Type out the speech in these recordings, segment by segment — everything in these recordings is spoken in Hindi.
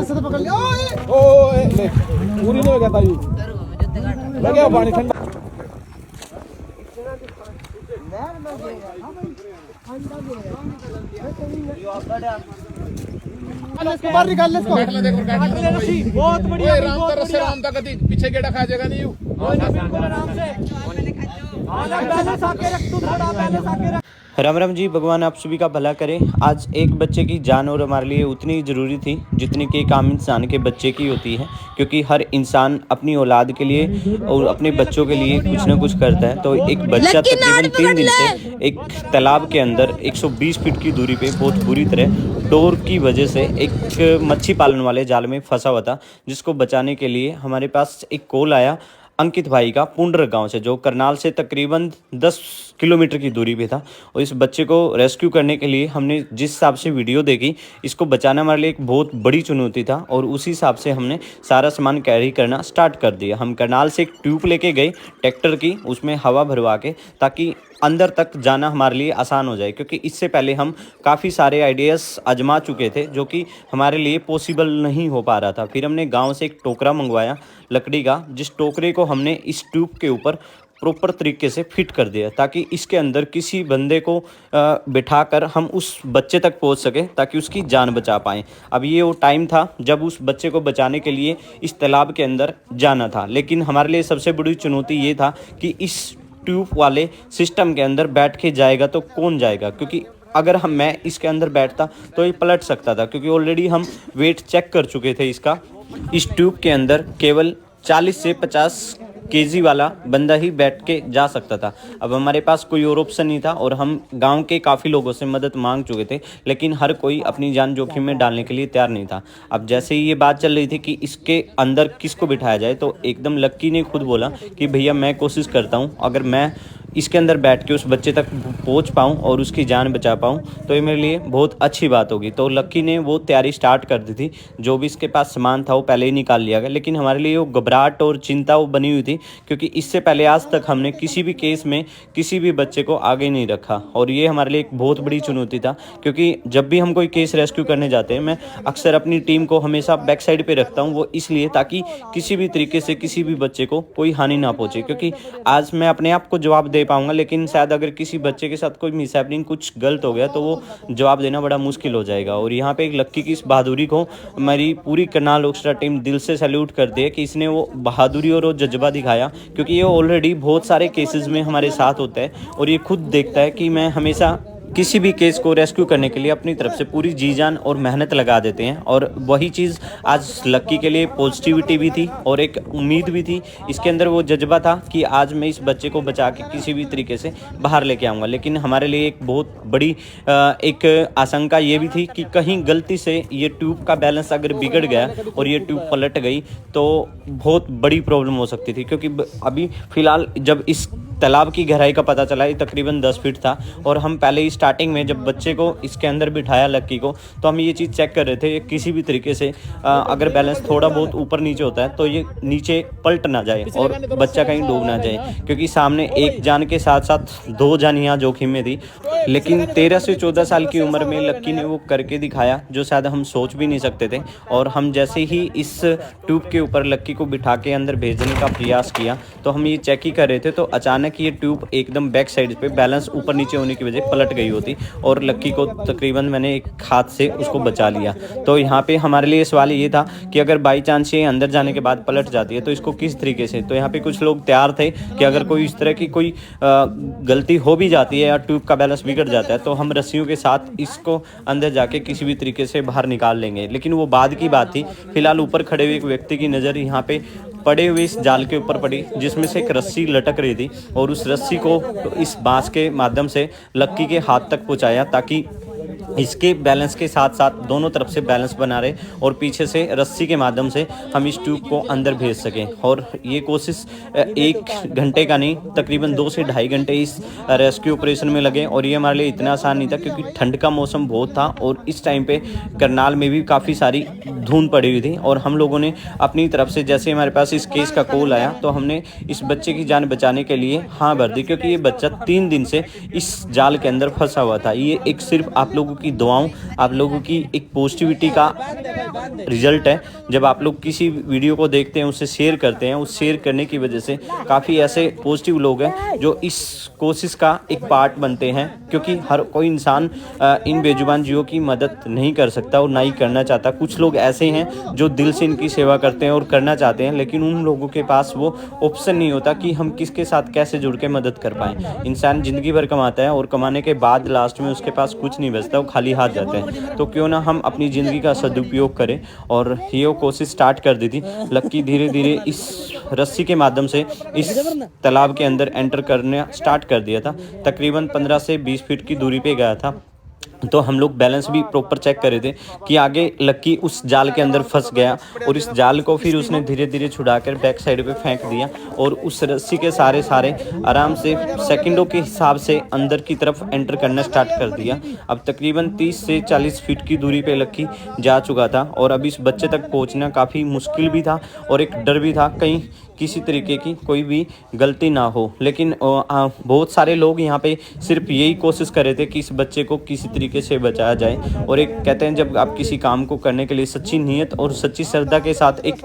से तो पकड़ लिया। ओए ले पूरी नहीं हो गया था यू लगे पानी ठंडा। बाहर निकाल ले इसको। बहुत बढ़िया राम तरस से राम तक पीछे गेड़ा खा जाएगा नहीं यू राम राम जी, भगवान आप सभी का भला करे। आज एक बच्चे की जान और हमारे लिए उतनी ज़रूरी थी जितनी कि एक आम इंसान के बच्चे की होती है, क्योंकि हर इंसान अपनी औलाद के लिए और अपने बच्चों के लिए कुछ ना कुछ करता है। तो एक बच्चा तकरीबन 3 दिन से एक तालाब के अंदर 120 फीट की दूरी पे बहुत बुरी तरह डोर की वजह से एक मच्छी पालन वाले जाल में फंसा हुआ था, जिसको बचाने के लिए हमारे पास एक कॉल आया अंकित भाई का पुंडर गांव से, जो करनाल से तकरीबन 10 किलोमीटर की दूरी पे था। और इस बच्चे को रेस्क्यू करने के लिए हमने जिस हिसाब से वीडियो देखी, इसको बचाना हमारे लिए एक बहुत बड़ी चुनौती था और उसी हिसाब से हमने सारा सामान कैरी करना स्टार्ट कर दिया। हम करनाल से एक ट्यूब लेके गए ट्रैक्टर की, उसमें हवा भरवा के, ताकि अंदर तक जाना हमारे लिए आसान हो जाए, क्योंकि इससे पहले हम काफ़ी सारे आइडियाज़ आजमा चुके थे जो कि हमारे लिए पॉसिबल नहीं हो पा रहा था। फिर हमने गांव से एक टोकरा मंगवाया लकड़ी का, जिस टोकरे को हमने इस ट्यूब के ऊपर प्रॉपर तरीके से फिट कर दिया, ताकि इसके अंदर किसी बंदे को बिठाकर हम उस बच्चे तक पहुंच सके, ताकि उसकी जान बचा पाएँ। अब ये वो टाइम था जब उस बच्चे को बचाने के लिए इस तालाब के अंदर जाना था, लेकिन हमारे लिए सबसे बड़ी चुनौती ये था कि इस ट्यूब वाले सिस्टम के अंदर बैठ के जाएगा तो कौन जाएगा, क्योंकि अगर मैं इसके अंदर बैठता तो ये पलट सकता था, क्योंकि ऑलरेडी हम वेट चेक कर चुके थे इसका। इस ट्यूब के अंदर केवल 40 से 50 केजी वाला बंदा ही बैठ के जा सकता था। अब हमारे पास कोई और ऑप्शन नहीं था और हम गांव के काफ़ी लोगों से मदद मांग चुके थे, लेकिन हर कोई अपनी जान जोखिम में डालने के लिए तैयार नहीं था। अब जैसे ही ये बात चल रही थी कि इसके अंदर किसको बिठाया जाए, तो एकदम लक्की ने खुद बोला कि भैया मैं कोशिश करता हूँ, अगर मैं इसके अंदर बैठ के उस बच्चे तक पहुंच पाऊं और उसकी जान बचा पाऊं तो ये मेरे लिए बहुत अच्छी बात होगी। तो लक्की ने वो तैयारी स्टार्ट कर दी थी, जो भी इसके पास सामान था वो पहले ही निकाल लिया गया। लेकिन हमारे लिए वो घबराहट और चिंता वो बनी हुई थी, क्योंकि इससे पहले आज तक हमने किसी भी केस में किसी भी बच्चे को आगे नहीं रखा, और ये हमारे लिए एक बहुत बड़ी चुनौती था। क्योंकि जब भी हम कोई केस रेस्क्यू करने जाते हैं, मैं अक्सर अपनी टीम को हमेशा बैक साइड पर रखता हूँ, वो इसलिए ताकि किसी भी तरीके से किसी भी बच्चे को कोई हानि ना पहुँचे। क्योंकि आज मैं अपने आप को जवाब दे पाऊंगा, लेकिन शायद अगर किसी बच्चे के साथ कोई मिसहैपनिंग कुछ गलत हो गया तो वो जवाब देना बड़ा मुश्किल हो जाएगा। और यहाँ पे एक लक्की की इस बहादुरी को हमारी पूरी करनाल ऑर्केस्ट्रा टीम दिल से सैल्यूट करती है कि इसने वो बहादुरी और वो जज्बा दिखाया, क्योंकि ये ऑलरेडी बहुत सारे केसेस में हमारे साथ होता है और ये खुद देखता है कि मैं हमेशा किसी भी केस को रेस्क्यू करने के लिए अपनी तरफ से पूरी जी जान और मेहनत लगा देते हैं। और वही चीज़ आज लक्की के लिए पॉजिटिविटी भी थी और एक उम्मीद भी थी। इसके अंदर वो जज्बा था कि आज मैं इस बच्चे को बचा के किसी भी तरीके से बाहर लेके आऊँगा। लेकिन हमारे लिए एक बहुत बड़ी एक आशंका ये भी थी कि कहीं गलती से ये ट्यूब का बैलेंस अगर बिगड़ गया और ये ट्यूब पलट गई तो बहुत बड़ी प्रॉब्लम हो सकती थी। क्योंकि अभी फ़िलहाल जब इस तालाब की गहराई का पता चला, ये तकरीबन 10 फीट था, और हम पहले ही स्टार्टिंग में जब बच्चे को इसके अंदर बिठाया लक्की को, तो हम ये चीज़ चेक कर रहे थे किसी भी तरीके से अगर बैलेंस थोड़ा बहुत ऊपर नीचे होता है तो ये नीचे पलट ना जाए और बच्चा कहीं डूब ना जाए, क्योंकि सामने एक जान के साथ साथ 2 जान यहाँ जोखिम में थी। लेकिन 13 से 14 साल की उम्र में लक्की ने वो करके दिखाया जो शायद हम सोच भी नहीं सकते थे। और हम जैसे ही इस ट्यूब के ऊपर लक्की को बिठा के अंदर भेजने का प्रयास किया, तो हम ये चेक ही कर रहे थे, तो अचानक ये ट्यूब एकदम बैक साइड पे बैलेंस ऊपर नीचे होने की वजह पलट गई होती और लक्की को तकरीबन मैंने एक हाथ से उसको बचा लिया। तो यहाँ पे हमारे लिए सवाल ये था कि अगर बाई चांस ये अंदर जाने के बाद पलट जाती है तो इसको किस तरीके से। तो यहाँ पे कुछ लोग तैयार थे कि अगर कोई इस तरह की कोई गलती हो भी जाती है या ट्यूब का बैलेंस बिगड़ जाता है तो हम रस्सियों के साथ इसको अंदर जाके किसी भी तरीके से बाहर निकाल लेंगे। लेकिन वो बाद की बात थी। फिलहाल ऊपर खड़े हुए एक व्यक्ति की नज़र यहाँ पे पड़े हुए इस जाल के ऊपर पड़ी, जिसमें से एक रस्सी लटक रही थी, और उस रस्सी को इस बांस के माध्यम से लक्की के हाथ तक पहुंचाया, ताकि इसके बैलेंस के साथ साथ दोनों तरफ से बैलेंस बना रहे और पीछे से रस्सी के माध्यम से हम इस ट्यूब को अंदर भेज सकें। और ये कोशिश 1 घंटे का नहीं, तकरीबन 2 से ढाई घंटे इस रेस्क्यू ऑपरेशन में लगे। और ये हमारे लिए इतना आसान नहीं था, क्योंकि ठंड का मौसम बहुत था और इस टाइम पे करनाल में भी काफ़ी सारी धुंध पड़ी हुई थी। और हम लोगों ने अपनी तरफ से, जैसे हमारे पास इस केस का कॉल आया, तो हमने इस बच्चे की जान बचाने के लिए हाँ भर दी, क्योंकि ये बच्चा 3 दिन से इस जाल के अंदर फंसा हुआ था। ये एक सिर्फ आप लोगों आपकी दुआओं, आप लोगों की एक पॉजिटिविटी का रिजल्ट है। जब आप लोग किसी वीडियो को देखते हैं, उसे शेयर करते हैं, उस शेयर करने की वजह से काफ़ी ऐसे पॉजिटिव लोग हैं जो इस कोशिश का एक पार्ट बनते हैं, क्योंकि हर कोई इंसान इन बेजुबान जीवों की मदद नहीं कर सकता और ना ही करना चाहता। कुछ लोग ऐसे हैं जो दिल से इनकी सेवा करते हैं और करना चाहते हैं, लेकिन उन लोगों के पास वो ऑप्शन नहीं होता कि हम किसके साथ कैसे जुड़ के मदद कर पाएँ। इंसान ज़िंदगी भर कमाता है और कमाने के बाद लास्ट में उसके पास कुछ नहीं बचता, वो खाली हाथ जाता है। तो क्यों ना हम अपनी ज़िंदगी का सदुपयोग करें, और ये कोशिश स्टार्ट कर दी थी। लक्की धीरे धीरे इस रस्सी के माध्यम से इस तालाब के अंदर एंटर करना स्टार्ट कर दिया था। तकरीबन 15 से 20 फीट की दूरी पे गया था। तो हम लोग बैलेंस भी प्रॉपर चेक कर रहे थे कि आगे लक्की उस जाल के अंदर फंस गया, और इस जाल को फिर उसने धीरे धीरे छुड़ाकर बैक साइड पे फेंक दिया, और उस रस्सी के सारे आराम से सेकंडों के हिसाब से अंदर की तरफ एंटर करना स्टार्ट कर दिया। अब तकरीबन 30 से 40 फीट की दूरी पे लक्की जा चुका था, और अब इस बच्चे तक पहुंचना काफ़ी मुश्किल भी था और एक डर भी था कहीं किसी तरीके की कोई भी गलती ना हो। लेकिन बहुत सारे लोग यहाँ पे सिर्फ यही कोशिश कर रहे थे कि इस बच्चे को किसी तरीके से बचाया जाए। और एक कहते हैं, जब आप किसी काम को करने के लिए सच्ची नीयत और सच्ची श्रद्धा के साथ एक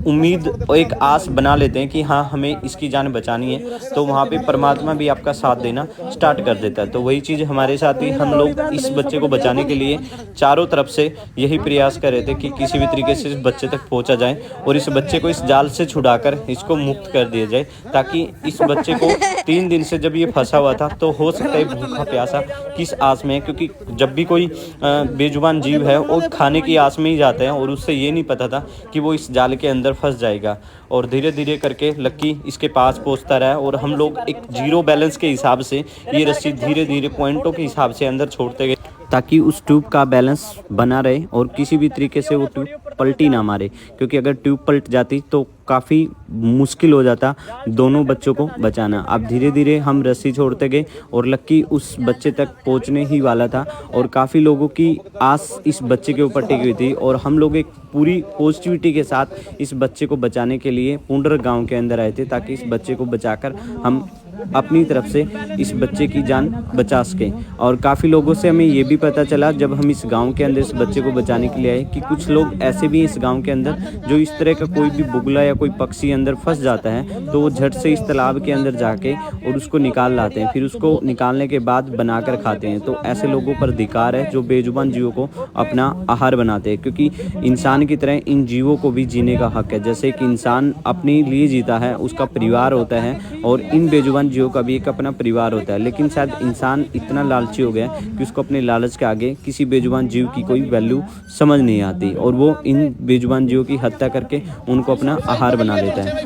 उम्मीद और एक आस बना लेते हैं कि हाँ हमें इसकी जान बचानी है, तो वहाँ पे परमात्मा भी आपका साथ देना स्टार्ट कर देता है। तो वही चीज़ हमारे साथ ही, हम लोग इस बच्चे को बचाने के लिए चारों तरफ से यही प्रयास कर रहे थे कि किसी भी तरीके से इस बच्चे तक पहुँचा जाए और इस बच्चे को इस जाल से छुड़ाकर इसको मुक्त कर दिया जाए, ताकि इस बच्चे को 3 दिन से जब ये फंसा हुआ था, तो हो सकता है भूखा प्यासा किस आस में है, क्योंकि जब भी कोई बेजुबान जीव है वो खाने की आस में ही जाता है, और उससे ये नहीं पता था कि वो इस जाल के अंदर फंस जाएगा। और धीरे धीरे करके लक्की इसके पास पहुंचता रहा, और हम लोग एक जीरो बैलेंस के हिसाब से ये रस्सी धीरे धीरे पॉइंटों के हिसाब से अंदर छोड़ते गए, ताकि उस ट्यूब का बैलेंस बना रहे और किसी भी तरीके से वो ट्यूब पलटी ना मारे, क्योंकि अगर ट्यूब पलट जाती तो काफ़ी मुश्किल हो जाता दोनों बच्चों को बचाना। अब धीरे धीरे हम रस्सी छोड़ते गए और लक्की उस बच्चे तक पहुंचने ही वाला था, और काफ़ी लोगों की आस इस बच्चे के ऊपर टिकी हुई थी, और हम लोग एक पूरी पॉजिटिविटी के साथ इस बच्चे को बचाने के लिए पुंडर गांव के अंदर आए थे, ताकि इस बच्चे को बचाकर हम अपनी तरफ से इस बच्चे की जान बचा सकें। और काफ़ी लोगों से हमें ये भी पता चला जब हम इस गांव के अंदर इस बच्चे को बचाने के लिए आए, कि कुछ लोग ऐसे भी इस गांव के अंदर जो इस तरह का कोई भी बुगला या कोई पक्षी अंदर फंस जाता है, तो वो झट से इस तालाब के अंदर जाके और उसको निकाल लाते हैं, फिर उसको निकालने के बाद बनाकर खाते हैं। तो ऐसे लोगों पर अधिकार है जो बेजुबान जीवों को अपना आहार बनाते हैं, क्योंकि इंसान की तरह इन जीवों को भी जीने का हक है। जैसे कि इंसान अपने लिए जीता है, उसका परिवार होता है, और इन बेजुबान जीवों का भी एक अपना परिवार होता है। लेकिन शायद इंसान इतना लालची हो गया कि उसको अपने लालच के आगे किसी बेजुबान जीव की कोई वैल्यू समझ नहीं आती, और वो इन बेजुबान जीवों की हत्या करके उनको अपना आहार बना लेता है।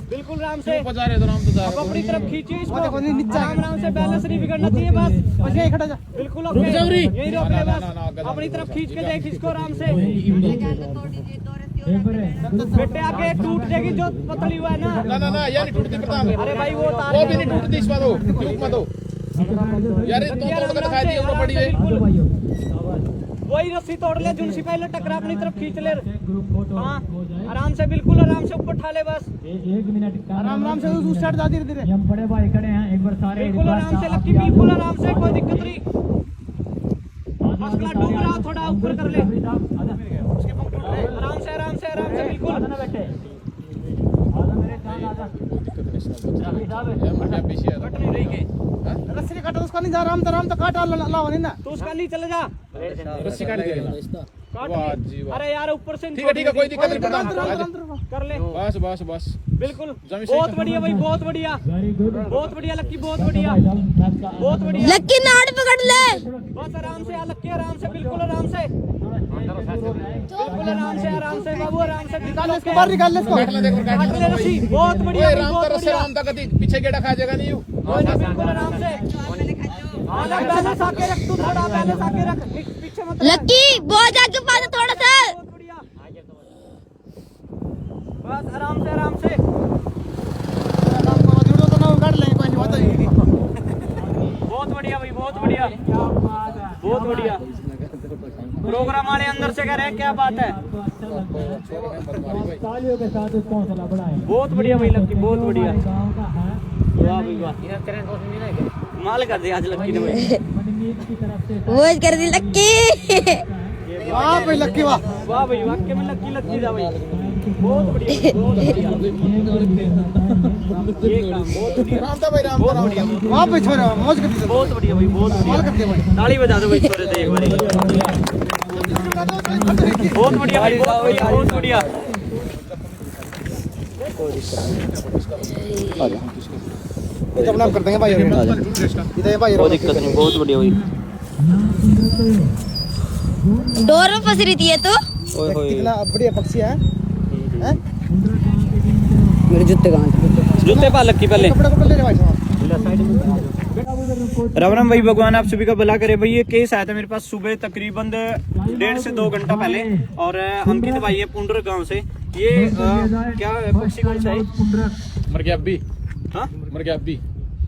बिल्कुल आराम से अब अपनी तरफ खींचिए इसको, आराम से, बैलेंस नहीं बिगड़ना चाहिए, बस यही खड़ा जा, बिल्कुल यही रोक ले, बस अपनी तरफ खींच के देख इसको आराम से। बेटे आगे टूट जाएगी जो पतली हुआ है ना। ना ये नहीं टूटती प्रताप। अरे भाई वो वो भी नहीं टूटती, इस बात मत हो यार, ये तोड़ कर दिखा दिया ऊपर पड़ी है। वही रस्सी तोड़ ले, जुनसी पहले टकरा अपनी तरफ खींच ले। हाँ आराम से, बिल्कुल आराम से ऊपर उठा ले, बस एक मिनट आराम से उस साइड जा धीरे धीरे। हम बड़े भाई खड़े हैं, एक बार सारे बिल्कुल आराम से लक्की, बिल्कुल आराम से, कोई दिक्कत नहीं। मसला डूब रहा, थोड़ा ऊपर कर ले, आराम से आराम से आराम से, बिल्कुल कट नहीं रही के रस्सी काटो, उसका नहीं जा, आराम तो काट लाओ नहीं ना, तो उसका नहीं चले जा, रस्सी काट देगा। काट ले। अरे यार ऊपर से ठीक है कोई दिक्कत नहीं प्रताप, कर ले, बस बिल्कुल बहुत बढ़िया भाई, बहुत बढ़िया, बहुत बढ़िया लक्की, बहुत बढ़िया, बहुत बढ़िया लक्की नाड़ पकड़ ले, बस आराम से लक्की, आराम से, बिल्कुल आराम से, बिल्कुल आराम से बाबू, आराम से निकाल ले इसको, बाहर निकाल ले इसको, काट ले रस्सी, बहुत बढ़िया, बहुत बढ़िया, राम तक पीछे गेड़ा खा जाएगा नहीं, बिल्कुल आराम से, बैलेंस आके रख, तू थोड़ा बैलेंस आके रख, पीछे मत लक्की बहुत आगे पास थोड़ा सा, बहुत बढ़िया, बस आराम से, आराम से, काट लेंगे, कोई नहीं होता ही। बहुत बढ़िया भाई, बहुत बढ़िया, बहुत बढ़िया प्रोग्राम वाले अंदर से कह रहे हैं, क्या बात है, तालियों के साथ इसको हौसला बढ़ाएं। बहुत बढ़िया भाई लक्की, बहुत बढ़िया, गांव का है, वाह भाई वाह, माल कर दिया आज लक्की ने भाई। मीत की तरफ से वो कर दी लक्की वाह भाई लक्की वाह वाह भाई वाक्य में लक्की लक्की था भाई बहुत बढ़िया बहुत बढ़िया ये काम बहुत बढ़िया राम था भाई राम था राम था वाह भाई छोरा मौज कर दी बहुत बढ़िया भाई बहुत कमाल बढ़िया कर दिया भाई ताली बजा दो भाई छोरे से एक बार बहुत बढ़िया भाई बहुत बढ़िया बहुत बढ़िया इधर नाम कर देंगे भाई इधर भाई कोई दिक्कत नहीं, बहुत बढ़िया हुई। डोर में फंस रही थी ये तो ओए होए, कितना बढ़िया पक्षी है हैं? जूते पा लक्की पहले। कपड़े कपड़े ले ले भाई साहब राम राम भाई, भगवान आप सभी का भला करे भाई। ये केस आया था मेरे पास सुबह तकरीबन 1.5 से 2 घंटा पहले, और अंकित भाई है पुंडर गांव से। ये क्या पक्षी कौन सा है? मर गया अभी हाँ? मर गया अभी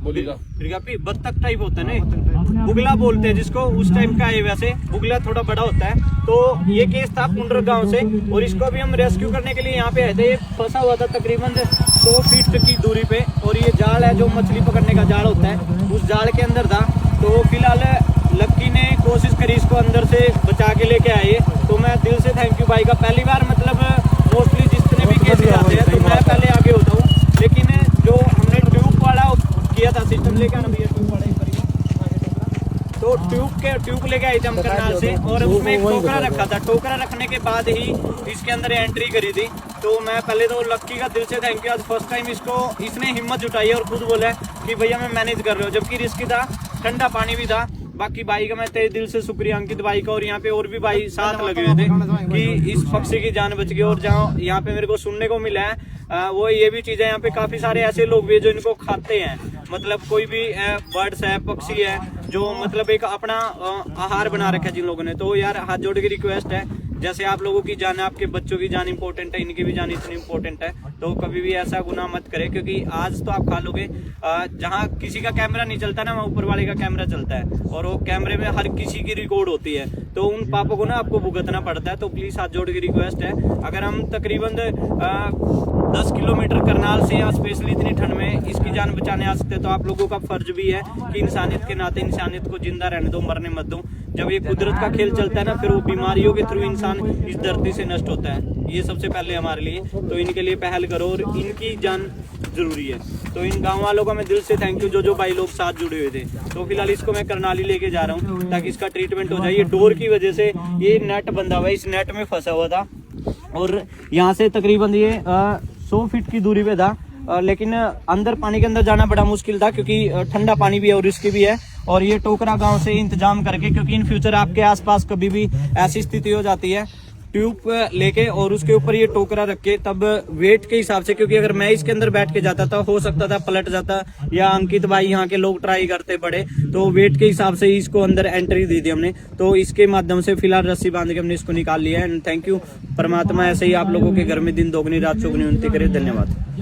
बोलेगा रिगापी बत्तख टाइप होता है ना, बुगला बोलते हैं जिसको, उस टाइप का है। वैसे बुगला थोड़ा बड़ा होता है। तो ये केस था पुंडर गांव से, और इसको अभी हम रेस्क्यू करने के लिए यहाँ पे आए थे। ये फंसा हुआ था तकरीबन 100 फीट की दूरी पे, और ये जाल है जो मछली पकड़ने का जाल होता है, उस जाल के अंदर था। तो फिलहाल लक्की ने कोशिश करी इसको अंदर से बचा के लेके आए। तो मैं दिल से थैंक यू भाई का। पहली बार मतलब मोस्टली जितने भी केस आते हैं तो मैं पहले आगे होता हूँ, लेकिन जो हमने ट्यूब वाला किया था सिस्टम लेके आना भैया, ट्यूब वाला तो ट्यूब लेके आए थे हम करनाल से, और उसमें एक टोकरा रखा था। टोकरा रखने के बाद ही इसके अंदर एंट्री करी थी। तो मैं पहले तो लक्की का दिल से थैंक यू। आज फर्स्ट टाइम इसने हिम्मत जुटाई और खुद बोला है कि भैया मैं मैनेज कर रहा हूँ, जबकि रिस्की था, ठंडा पानी भी था। बाकी भाई का मैं तेरे दिल से शुक्रिया, अंकित भाई का, और यहाँ पे और भी भाई साथ लगे हुए थे कि इस पक्षी की जान बच गई। और जहाँ यहाँ पे मेरे को सुनने को मिला है वो ये भी चीजें, यहाँ पे काफी सारे ऐसे लोग भी है जो इनको खाते हैं। मतलब कोई भी बर्ड्स है, पक्षी है, जो मतलब एक अपना आहार बना रखा है जिन लोगों ने। तो यार हाथ जोड़ के रिक्वेस्ट है, जैसे आप लोगों की जान, आपके बच्चों की जान इंपॉर्टेंट है, इनकी भी जान इतनी इंपॉर्टेंट है। तो कभी भी ऐसा गुनाह मत करें, क्योंकि आज तो आप खा लोगे, जहाँ किसी का कैमरा नहीं चलता ना, वहाँ ऊपर वाले का कैमरा चलता है, और वो कैमरे में हर किसी की रिकॉर्ड होती है। तो उन पापों को ना आपको भुगतना पड़ता है। तो प्लीज हाथ जोड़ के रिक्वेस्ट है, अगर हम तकरीबन 10 किलोमीटर करनाल से यहाँ स्पेशली इतनी ठंड में इसकी जान बचाने आ सकते हैं, तो आप लोगों का फर्ज भी है कि इंसानियत के नाते इंसानियत को जिंदा रहने दो, मरने मत दो। जब ये कुदरत का खेल चलता है ना, फिर वो बीमारियों के थ्रू इंसान इस धरती से नष्ट होता है। ये सबसे पहले हमारे लिए, तो इनके लिए पहल करो, और इनकी जान जरूरी है। तो इन गांव वालों का मैं दिल से थैंक यू, जो भाई लोग साथ जुड़े हुए थे। तो फिलहाल इसको मैं करनाली लेके जा रहा हूँ ताकि इसका ट्रीटमेंट हो जाए। ये डोर की वजह से ये नेट बंधा हुआ है, इस नेट में फंसा हुआ था, और यहाँ से तकरीबन ये 100 फीट की दूरी पे था। लेकिन अंदर पानी के अंदर जाना बड़ा मुश्किल था, क्योंकि ठंडा पानी भी है और रिस्की भी है। और ये टोकरा गांव से इंतजाम करके, क्योंकि इन फ्यूचर आपके आसपास कभी भी ऐसी स्थिति हो जाती है, ट्यूब लेके और उसके ऊपर ये टोकरा रख के, तब वेट के हिसाब से, क्योंकि अगर मैं इसके अंदर बैठ के जाता था हो सकता था पलट जाता, या अंकित भाई यहाँ के लोग ट्राई करते बड़े, तो वेट के हिसाब से इसको अंदर एंट्री दी थी हमने। तो इसके माध्यम से फिलहाल रस्सी बांध के हमने इसको निकाल लिया है। एंड थैंक यू, परमात्मा ऐसे ही आप लोगों के घर में दिन दोगुनी रात चौगुनी उन्नति करे। धन्यवाद।